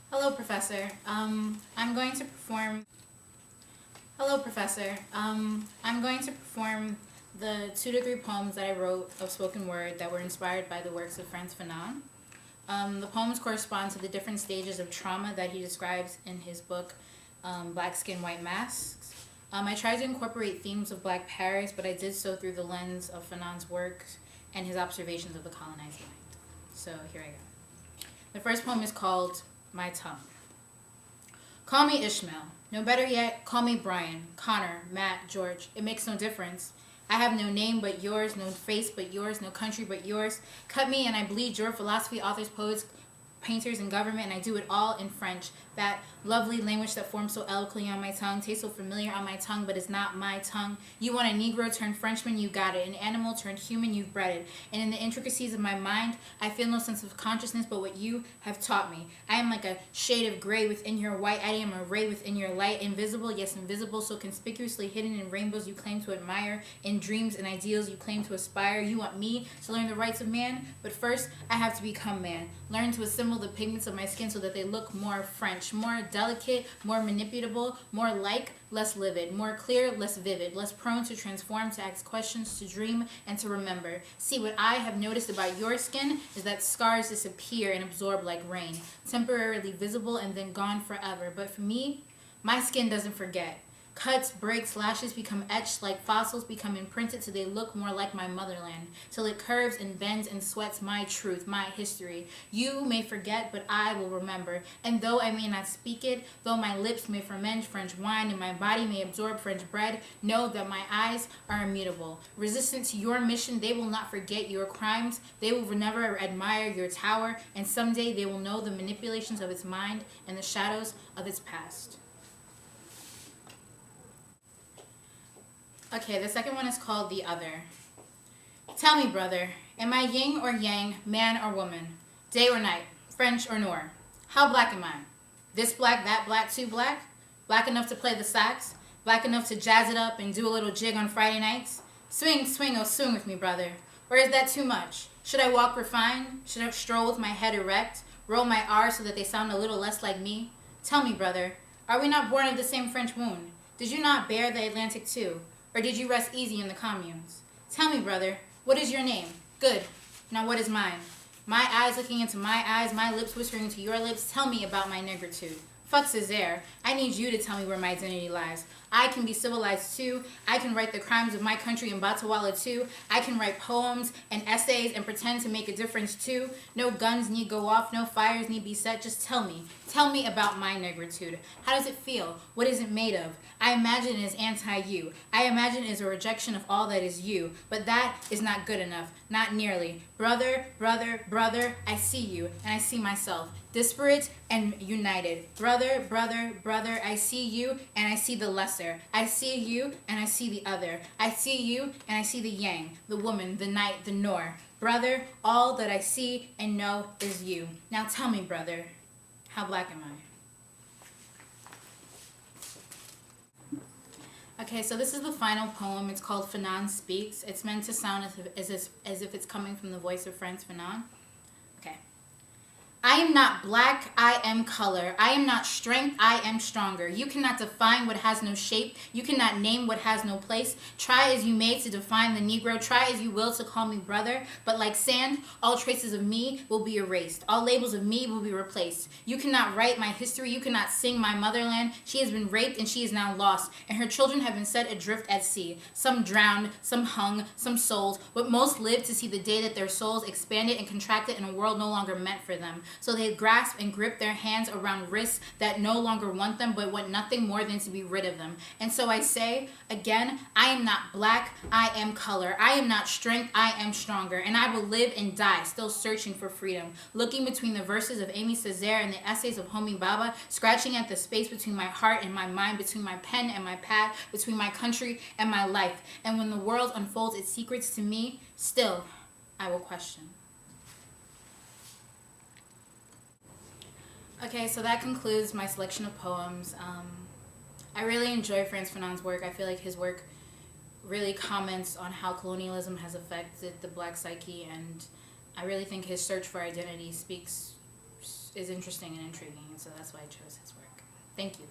Hello, Professor. I'm going to perform. Hello, Professor. I'm going to perform the 2-degree poems that I wrote of spoken word that were inspired by the works of Frantz Fanon. The poems correspond to the different stages of trauma that he describes in his book, Black Skin, White Masks. I tried to incorporate themes of Black Paris, but I did so through the lens of Fanon's works and his observations of the colonized mind. So here I go. The first poem is called My Tongue. Call me Ishmael. No, better yet, call me Brian, Connor, Matt, George. It makes no difference. I have no name but yours, no face but yours, no country but yours. Cut me and I bleed your philosophy, authors, poets, painters, and government, and I do it all in French. That lovely language that forms so eloquently on my tongue, tastes so familiar on my tongue, but is not my tongue. You want a Negro turned Frenchman, you got it. An animal turned human, you've bred it. And in the intricacies of my mind, I feel no sense of consciousness but what you have taught me. I am like a shade of gray within your white. I am a ray within your light. Invisible, yes, invisible, so conspicuously hidden in rainbows you claim to admire, in dreams and ideals you claim to aspire. You want me to learn the rights of man, but first I have to become man. Learn to assemble the pigments of my skin so that they look more French, more delicate, more manipulable, more like, less livid, more clear, less vivid, less prone to transform, to ask questions, to dream, and to remember. See, what I have noticed about your skin is that scars disappear and absorb like rain, temporarily visible and then gone forever. But for me, my skin doesn't forget. Cuts, breaks, lashes become etched like fossils, become imprinted till they look more like my motherland, till it curves and bends and sweats my truth, my history. You may forget, but I will remember. And though I may not speak it, though my lips may ferment French wine and my body may absorb French bread, know that my eyes are immutable. Resistant to your mission, they will not forget your crimes. They will never admire your tower, and someday they will know the manipulations of its mind and the shadows of its past. Okay, the second one is called The Other. Tell me, brother, am I yin or yang, man or woman, day or night, French or Noor? How black am I? This black, that black, too black? Black enough to play the sax? Black enough to jazz it up and do a little jig on Friday nights? Swing, swing, oh swing with me, brother. Or is that too much? Should I walk refined? Should I stroll with my head erect? Roll my R's so that they sound a little less like me? Tell me, brother, are we not born of the same French wound? Did you not bear the Atlantic too? Or did you rest easy in the communes? Tell me, brother, what is your name? Good. Now what is mine? My eyes looking into my eyes, my lips whispering into your lips. Tell me about my negritude. Fuck Césaire. I need you to tell me where my identity lies. I can be civilized too. I can write the crimes of my country in Batawala too. I can write poems and essays and pretend to make a difference too. No guns need go off, no fires need be set. Just tell me. Tell me about my negritude. How does it feel? What is it made of? I imagine it is anti-you. I imagine it is a rejection of all that is you. But that is not good enough. Not nearly. Brother, brother, brother, I see you and I see myself. Disparate and united. Brother, brother, brother, I see you and I see the lesser. I see you and I see the other. I see you and I see the yang, the woman, the night, the Noor. Brother, all that I see and know is you. Now tell me, brother, how black am I? Okay, so this is the final poem. It's called Fanon Speaks. It's meant to sound as if it's coming from the voice of Frantz Fanon. Okay. I am not black, I am color. I am not strength, I am stronger. You cannot define what has no shape. You cannot name what has no place. Try as you may to define the Negro. Try as you will to call me brother. But like sand, all traces of me will be erased. All labels of me will be replaced. You cannot write my history. You cannot sing my motherland. She has been raped and she is now lost. And her children have been set adrift at sea. Some drowned, some hung, some sold. But most lived to see the day that their souls expanded and contracted in a world no longer meant for them. So they grasp and grip their hands around wrists that no longer want them, but want nothing more than to be rid of them. And so I say, again, I am not black, I am color. I am not strength, I am stronger. And I will live and die, still searching for freedom. Looking between the verses of Amy Césaire and the essays of Homi Bhabha, scratching at the space between my heart and my mind, between my pen and my pad, between my country and my life. And when the world unfolds its secrets to me, still, I will question. Okay, so that concludes my selection of poems. I really enjoy Frantz Fanon's work. I feel like his work really comments on how colonialism has affected the black psyche, and I really think his search for identity speaks is interesting and intriguing, and so that's why I chose his work. Thank you.